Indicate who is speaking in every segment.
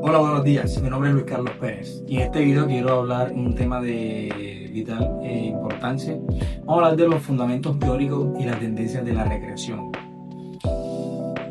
Speaker 1: Hola, buenos días. Mi nombre es Luis Carlos Pérez y en este video quiero hablar un tema de vital importancia. Vamos a hablar de los fundamentos teóricos y las tendencias de la recreación.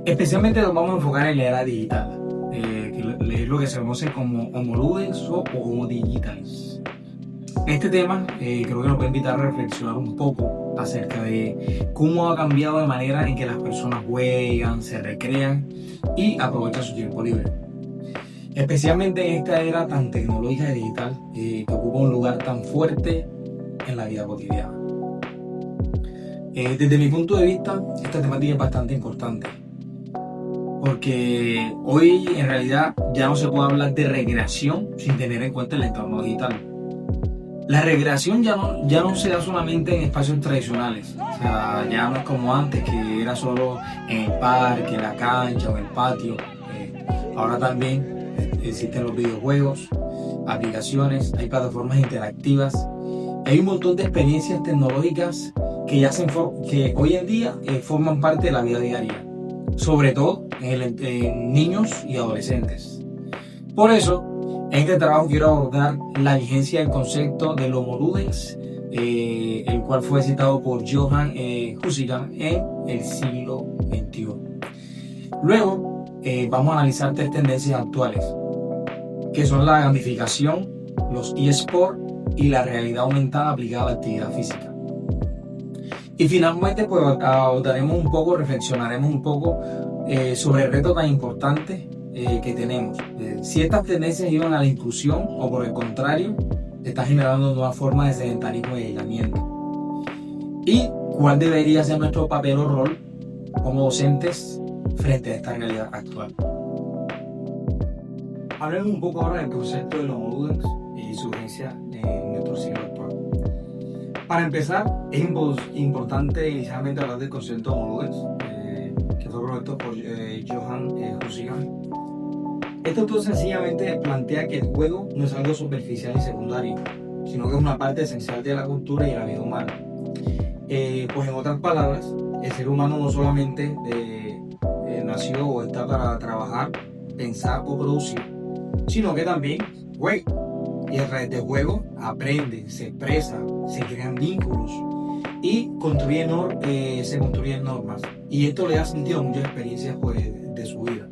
Speaker 1: Especialmente nos vamos a enfocar en la era digital, que es lo que se conoce como Homo Ludens o Homo Digitalis. Este tema creo que nos va a invitar a reflexionar un poco acerca de cómo ha cambiado de manera en que las personas juegan, se recrean y aprovechan su tiempo libre. Especialmente en esta era tan tecnológica y digital que ocupa un lugar tan fuerte en la vida cotidiana. Desde mi punto de vista, esta temática es bastante importante porque hoy en realidad ya no se puede hablar de recreación sin tener en cuenta el entorno digital. La recreación ya no se da solamente en espacios tradicionales, o sea, ya no es como antes que era solo en el parque, en la cancha o en el patio. Ahora también existen los videojuegos, aplicaciones, hay plataformas interactivas, hay un montón de experiencias tecnológicas que hoy en día forman parte de la vida diaria, sobre todo en niños y adolescentes. Por eso, en este trabajo quiero abordar la vigencia del concepto del Homo Ludens, el cual fue citado por Johann Huizinga en el siglo XXI. Luego, vamos a analizar tres tendencias actuales, que son la gamificación, los eSports y la realidad aumentada aplicada a la actividad física. Y finalmente, pues reflexionaremos un poco sobre el reto tan importante que tenemos. Si estas tendencias llevan a la inclusión o por el contrario, están generando nuevas formas de sedentarismo y aislamiento. Y cuál debería ser nuestro papel o rol como docentes frente a esta realidad actual. Hablemos un poco ahora del concepto de los Homo Ludens y su vigencia en nuestro siglo actual. Para empezar, es importante inicialmente hablar del concepto de Homo Ludens, que fue propuesto por Johann Huizinga. Esto todo sencillamente plantea que el juego no es algo superficial y secundario, sino que es una parte esencial de la cultura y de la vida humana. Pues en otras palabras, el ser humano no solamente nació o está para trabajar, pensar o producir, sino que también juega. Y a través del juego aprende, se expresa, se crean vínculos y se construyen normas. Y esto le da sentido a muchas experiencias de su vida.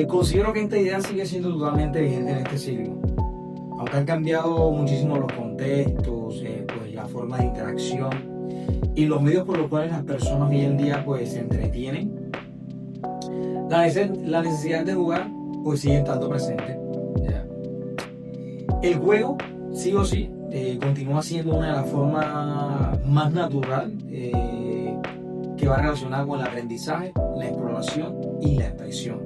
Speaker 1: Considero que esta idea sigue siendo totalmente vigente en este siglo. Aunque han cambiado muchísimo los contextos, pues la forma de interacción y los medios por los cuales las personas hoy en día pues, se entretienen, la necesidad de jugar pues sigue estando presente. El juego, sí o sí, continúa siendo una de las formas más natural que va relacionada con el aprendizaje, la exploración y la expresión.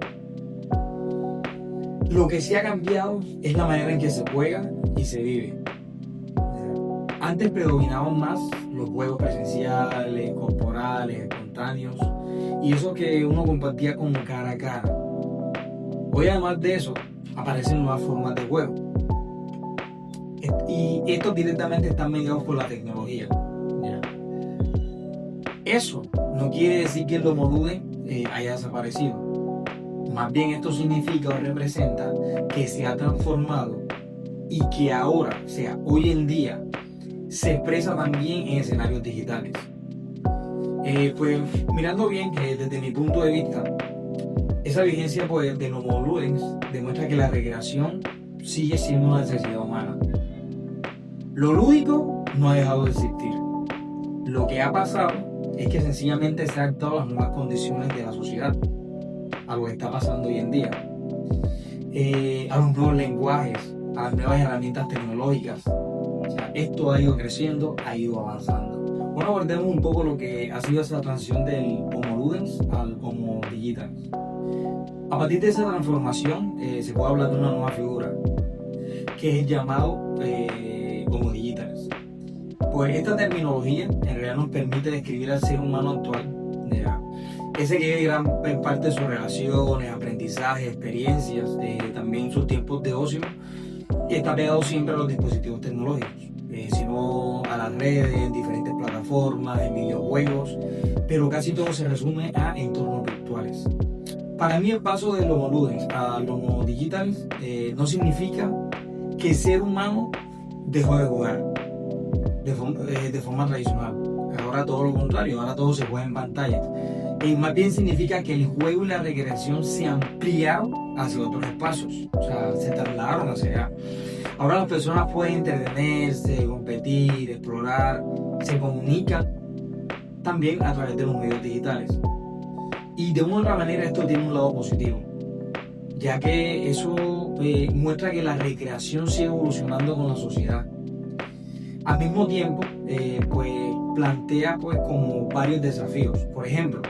Speaker 1: Lo que sí ha cambiado es la manera en que se juega y se vive. Antes predominaban más los juegos presenciales, corporales, espontáneos y eso que uno compartía como cara a cara. Hoy además de eso aparecen nuevas formas de juego y estos directamente están mediados por la tecnología. Eso no quiere decir que el Homo Ludens haya desaparecido. Más bien esto significa o representa que se ha transformado y que ahora, o sea, hoy en día, se expresa también en escenarios digitales. Pues mirando bien, que desde mi punto de vista, esa vigencia pues, del Homo Ludens demuestra que la recreación sigue siendo una necesidad humana. Lo lúdico no ha dejado de existir. Lo que ha pasado es que sencillamente se han adaptado a las nuevas condiciones de la sociedad, a lo que está pasando hoy en día, a los nuevos lenguajes, a las nuevas herramientas tecnológicas. O sea, esto ha ido creciendo, ha ido avanzando. Bueno, abordemos un poco lo que ha sido esa transición del Homo Ludens al Homo Digitalis. A partir de esa transformación se puede hablar de una nueva figura, que es el llamado Homo Digitalis. Pues esta terminología en realidad nos permite describir al ser humano actual, ese que vive gran parte de sus relaciones, aprendizajes, experiencias, también sus tiempos de ocio, y está pegado siempre a los dispositivos tecnológicos, sino a las redes, en diferentes plataformas, en videojuegos, pero casi todo se resume a entornos virtuales. Para mí el paso de los modules a los modos digitales no significa que el ser humano dejó de jugar de forma tradicional. Ahora todo lo contrario, ahora todo se juega en pantalla. Más bien significa que el juego y la recreación se ampliaron hacia otros espacios, o sea, se trasladaron hacia allá. Ahora las personas pueden entretenerse, competir, explorar, se comunican también a través de los medios digitales. Y de una u otra manera esto tiene un lado positivo, ya que eso muestra que la recreación sigue evolucionando con la sociedad. Al mismo tiempo, pues plantea pues como varios desafíos. Por ejemplo,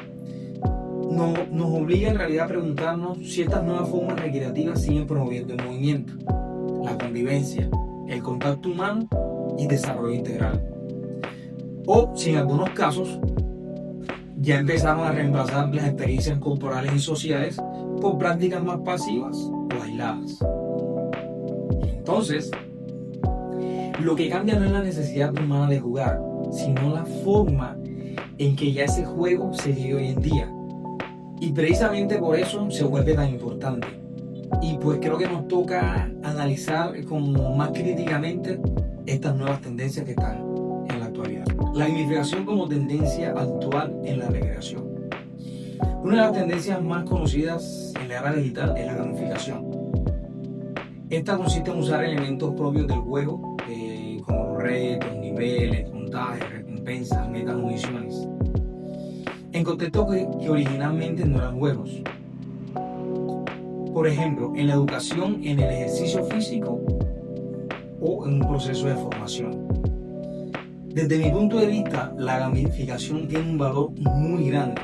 Speaker 1: nos obliga en realidad a preguntarnos si estas nuevas formas recreativas siguen promoviendo el movimiento, la convivencia, el contacto humano y desarrollo integral. O si en algunos casos ya empezaron a reemplazar las experiencias corporales y sociales por prácticas más pasivas o aisladas. Entonces, lo que cambia no es la necesidad humana de jugar, sino la forma en que ya ese juego se vive hoy en día. Y precisamente por eso se vuelve tan importante. Y pues creo que nos toca analizar como más críticamente estas nuevas tendencias que están en la actualidad. La gamificación como tendencia actual en la recreación. Una de las tendencias más conocidas en la era digital es la gamificación. Esta consiste en usar elementos propios del juego, como retos, niveles, puntajes, recompensas, metas o misiones, en contextos que originalmente no eran juegos. Por ejemplo, en la educación, en el ejercicio físico o en un proceso de formación. Desde mi punto de vista, la gamificación tiene un valor muy grande.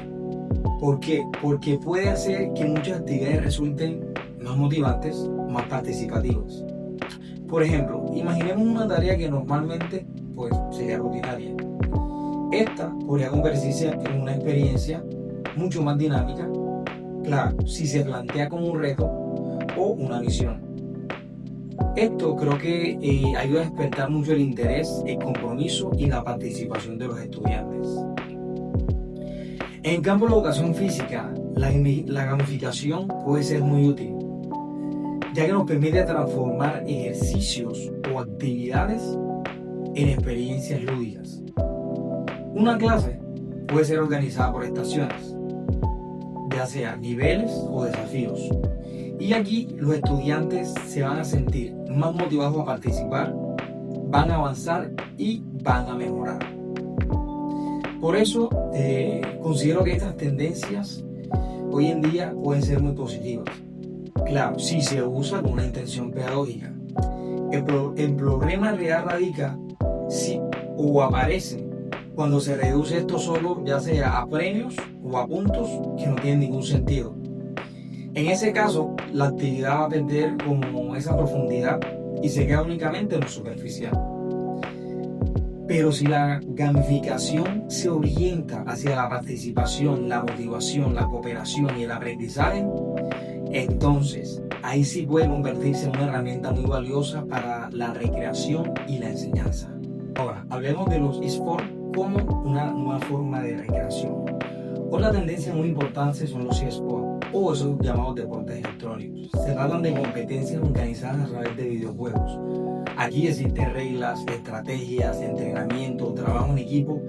Speaker 1: ¿Por qué? Porque puede hacer que muchas actividades resulten más motivantes, más participativas. Por ejemplo, imaginemos una tarea que normalmente pues, sería rutinaria. Esta podría convertirse en una experiencia mucho más dinámica, claro, si se plantea como un reto o una misión. Esto creo que ayuda a despertar mucho el interés, el compromiso y la participación de los estudiantes. En campo de la educación física, la gamificación puede ser muy útil, ya que nos permite transformar ejercicios o actividades en experiencias lúdicas. Una clase puede ser organizada por estaciones, ya sea niveles o desafíos. Y aquí los estudiantes se van a sentir más motivados a participar, van a avanzar y van a mejorar. Por eso considero que estas tendencias hoy en día pueden ser muy positivas. Claro, si se usa con una intención pedagógica. El problema real radica si o aparece cuando se reduce esto solo ya sea a premios o a puntos que no tienen ningún sentido. En ese caso, la actividad va a perder como esa profundidad y se queda únicamente en lo superficial. Pero si la gamificación se orienta hacia la participación, la motivación, la cooperación y el aprendizaje, entonces ahí sí puede convertirse en una herramienta muy valiosa para la recreación y la enseñanza. Ahora, hablemos de los eSports como una nueva forma de recreación. Otra tendencia muy importante son los eSports o esos llamados deportes electrónicos. Se tratan de competencias organizadas a través de videojuegos. Aquí existen reglas, estrategias, entrenamiento, trabajo en equipo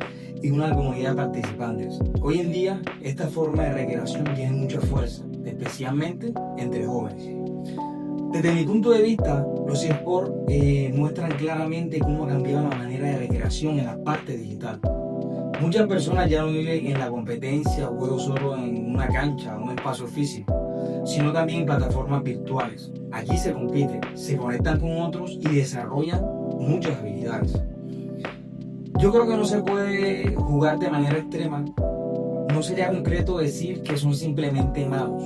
Speaker 1: y una comunidad de participantes. Hoy en día, esta forma de recreación tiene mucha fuerza, especialmente entre jóvenes. Desde mi punto de vista, los eSports muestran claramente cómo ha cambiado la manera de recreación en la parte digital. Muchas personas ya no viven en la competencia o juego solo en una cancha o un espacio físico, sino también en plataformas virtuales. Aquí se compite, se conectan con otros y desarrollan muchas habilidades. Yo creo que no se puede jugar de manera extrema. No sería concreto decir que son simplemente malos,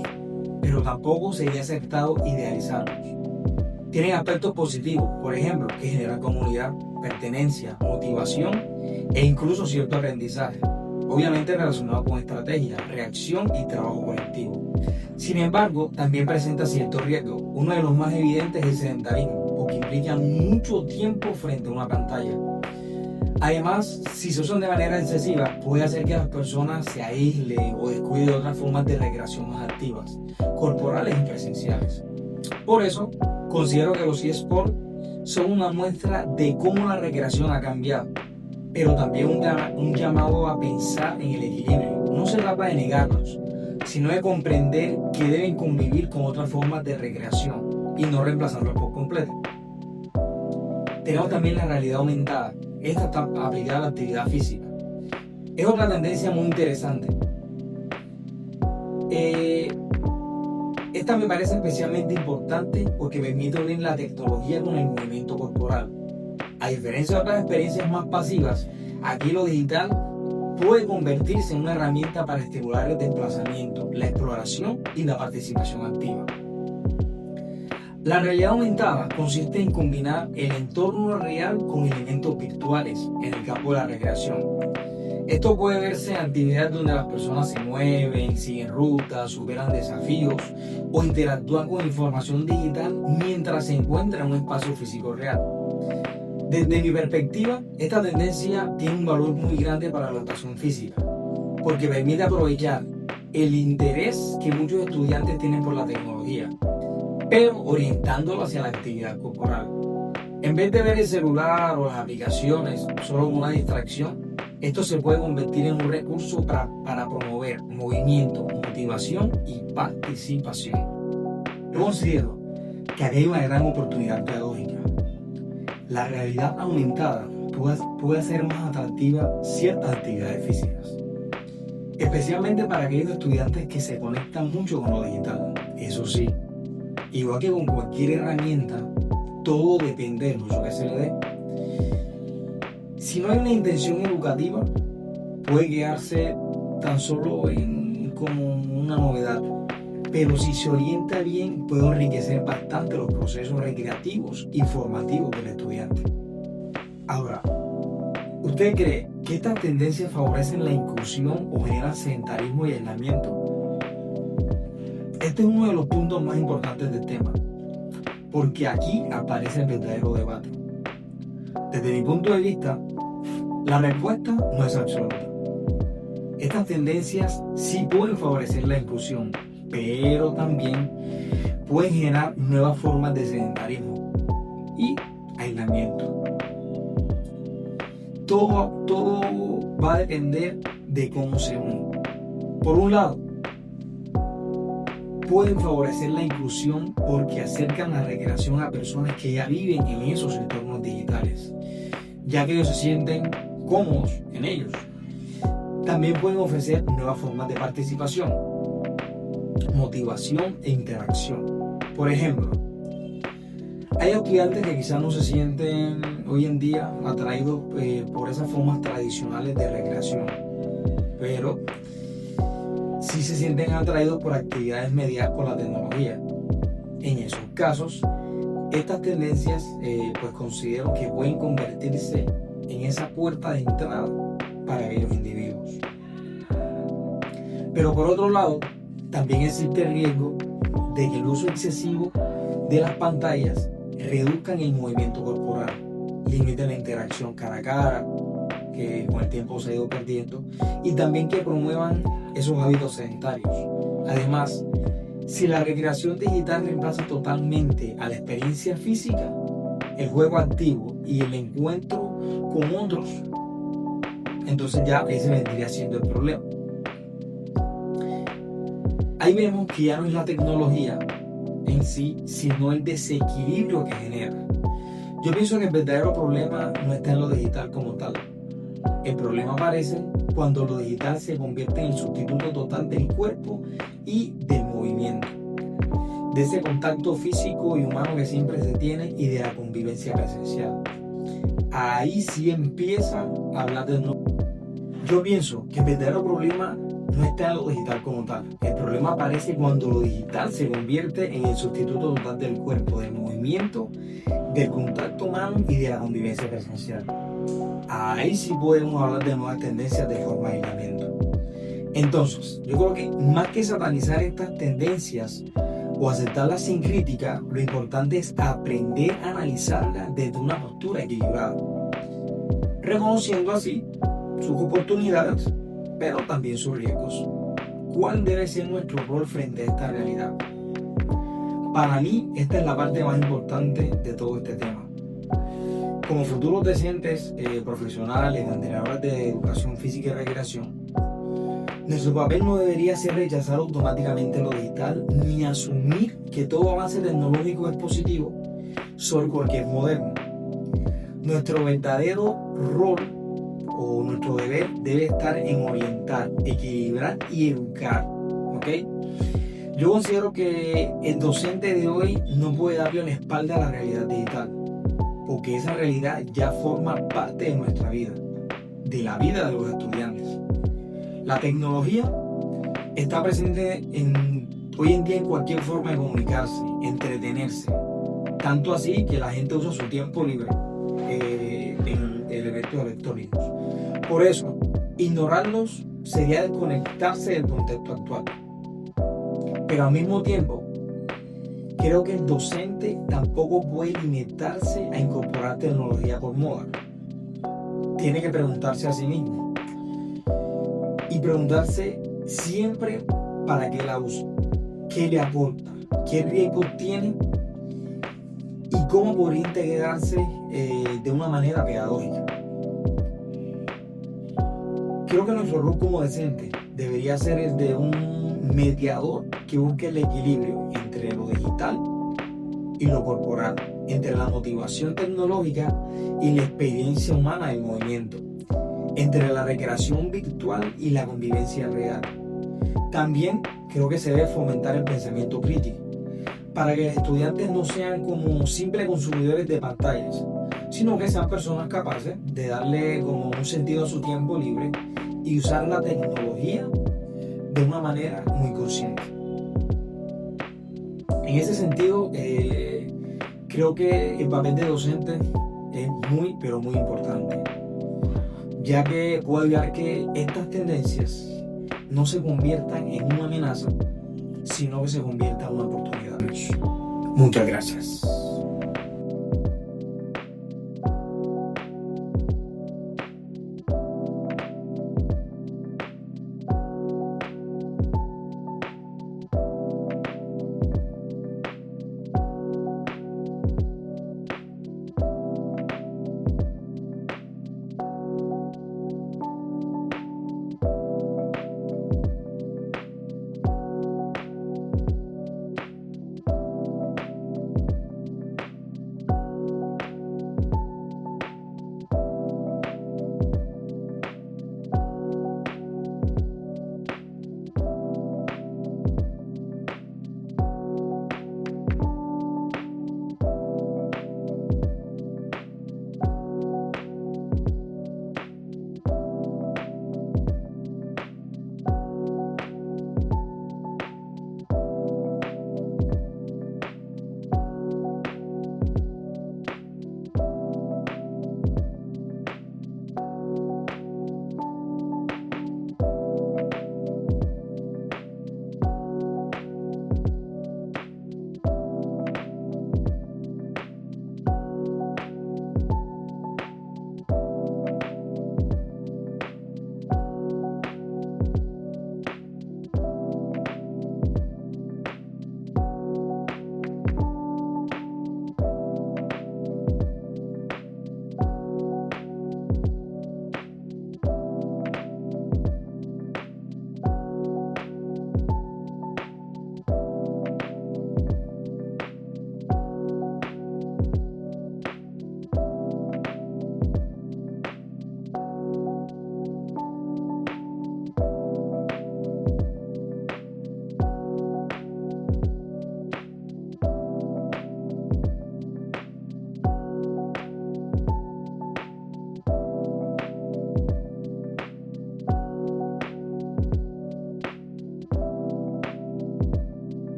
Speaker 1: pero tampoco sería acertado idealizarlos. Tienen aspectos positivos, por ejemplo, que generan comunidad, pertenencia, motivación e incluso cierto aprendizaje, obviamente relacionado con estrategia, reacción y trabajo colectivo. Sin embargo, también presenta ciertos riesgos. Uno de los más evidentes es el sedentarismo, porque implica mucho tiempo frente a una pantalla. Además, si se usan de manera excesiva, puede hacer que las personas se aíslen o descuiden de otras formas de recreación más activas, corporales y presenciales. Por eso, considero que los eSports son una muestra de cómo la recreación ha cambiado, pero también un llamado a pensar en el equilibrio. No se trata de negarlos, sino de comprender que deben convivir con otras formas de recreación y no reemplazarlas por completo. Tenemos también la realidad aumentada. Esta está aplicada a la actividad física. Es otra tendencia muy interesante. Esta me parece especialmente importante porque permite unir la tecnología con el movimiento corporal. A diferencia de otras experiencias más pasivas, aquí lo digital puede convertirse en una herramienta para estimular el desplazamiento, la exploración y la participación activa. La realidad aumentada consiste en combinar el entorno real con elementos virtuales en el campo de la recreación. Esto puede verse en actividades donde las personas se mueven, siguen rutas, superan desafíos o interactúan con información digital mientras se encuentran en un espacio físico real. Desde mi perspectiva, esta tendencia tiene un valor muy grande para la educación física, porque permite aprovechar el interés que muchos estudiantes tienen por la tecnología, pero orientándolo hacia la actividad corporal. En vez de ver el celular o las aplicaciones solo como una distracción, esto se puede convertir en un recurso para promover movimiento, motivación y participación. Yo considero que aquí hay una gran oportunidad pedagógica. La realidad aumentada puede hacer más atractiva ciertas actividades físicas, especialmente para aquellos estudiantes que se conectan mucho con lo digital. Eso sí, igual que con cualquier herramienta, todo depende del uso que se le dé. Si no hay una intención educativa, puede quedarse tan solo como una novedad. Pero si se orienta bien, puede enriquecer bastante los procesos recreativos y formativos del estudiante. Ahora, ¿usted cree que estas tendencias favorecen la inclusión o generan sedentarismo y aislamiento? Este es uno de los puntos más importantes del tema, porque aquí aparece el verdadero debate. Desde mi punto de vista, la respuesta no es absoluta. Estas tendencias sí pueden favorecer la inclusión, pero también pueden generar nuevas formas de sedentarismo y aislamiento. Todo va a depender de cómo se unen. Por un lado, pueden favorecer la inclusión porque acercan la recreación a personas que ya viven en esos entornos digitales, ya que ellos se sienten cómodos en ellos. También pueden ofrecer nuevas formas de participación, motivación e interacción. Por ejemplo, hay estudiantes que quizás no se sienten hoy en día atraídos por esas formas tradicionales de recreación, pero sí se sienten atraídos por actividades mediadas por la tecnología. En esos casos, estas tendencias pues considero que pueden convertirse en esa puerta de entrada para aquellos individuos. Pero por otro lado, también existe el riesgo de que el uso excesivo de las pantallas reduzcan el movimiento corporal, limiten la interacción cara a cara, que con el tiempo se ha ido perdiendo, y también que promuevan esos hábitos sedentarios. Además, si la recreación digital reemplaza totalmente a la experiencia física, el juego activo y el encuentro con otros, entonces ya ese vendría siendo el problema. Ahí vemos que ya no es la tecnología en sí, sino el desequilibrio que genera. Yo pienso que el verdadero problema no está en lo digital como tal. El problema aparece cuando lo digital se convierte en el sustituto total del cuerpo y del movimiento, de ese contacto físico y humano que siempre se tiene y de la convivencia presencial. Ahí sí empieza a hablar de nuevo. Yo pienso que el verdadero problema no está en lo digital como tal. El problema aparece cuando lo digital se convierte en el sustituto total del cuerpo, del movimiento, del contacto humano y de la convivencia presencial. Ahí sí podemos hablar de nuevas tendencias de forma de aislamiento. Entonces, yo creo que más que satanizar estas tendencias o aceptarlas sin crítica, lo importante es aprender a analizarlas desde una postura equilibrada. reconociendo así sus oportunidades, pero también sus riesgos. ¿Cuál debe ser nuestro rol frente a esta realidad? Para mí, esta es la parte más importante de todo este tema. Como futuros docentes, profesionales, entrenadores de educación física y recreación, nuestro papel no debería ser rechazar automáticamente lo digital ni asumir que todo avance tecnológico es positivo sobre cualquier moderno. Nuestro verdadero rol o nuestro deber debe estar en orientar, equilibrar y educar, ¿ok? Yo considero que el docente de hoy no puede darle la espalda a la realidad digital, porque esa realidad ya forma parte de nuestra vida, de la vida de los estudiantes. La tecnología está presente hoy en día en cualquier forma de comunicarse, entretenerse, tanto así que la gente usa su tiempo libre en elementos electrónicos. Por eso, ignorarlos sería desconectarse del contexto actual. Pero al mismo tiempo, creo que el docente tampoco puede limitarse a incorporar tecnología por moda. Tiene que preguntarse a sí mismo y preguntarse siempre para qué la usa, qué le aporta, qué riesgos tiene y cómo podría integrarse de una manera pedagógica. Creo que nuestro rol como docente debería ser el de un mediador que busque el equilibrio entre lo digital y lo corporal, entre la motivación tecnológica y la experiencia humana del movimiento, entre la recreación virtual y la convivencia real. También creo que se debe fomentar el pensamiento crítico, para que los estudiantes no sean como simples consumidores de pantallas, sino que sean personas capaces de darle como un sentido a su tiempo libre y usar la tecnología de una manera muy consciente. En ese sentido, creo que el papel de docente es muy, pero muy importante, ya que puede ayudar que estas tendencias no se conviertan en una amenaza, sino que se conviertan en una oportunidad. Muchas gracias.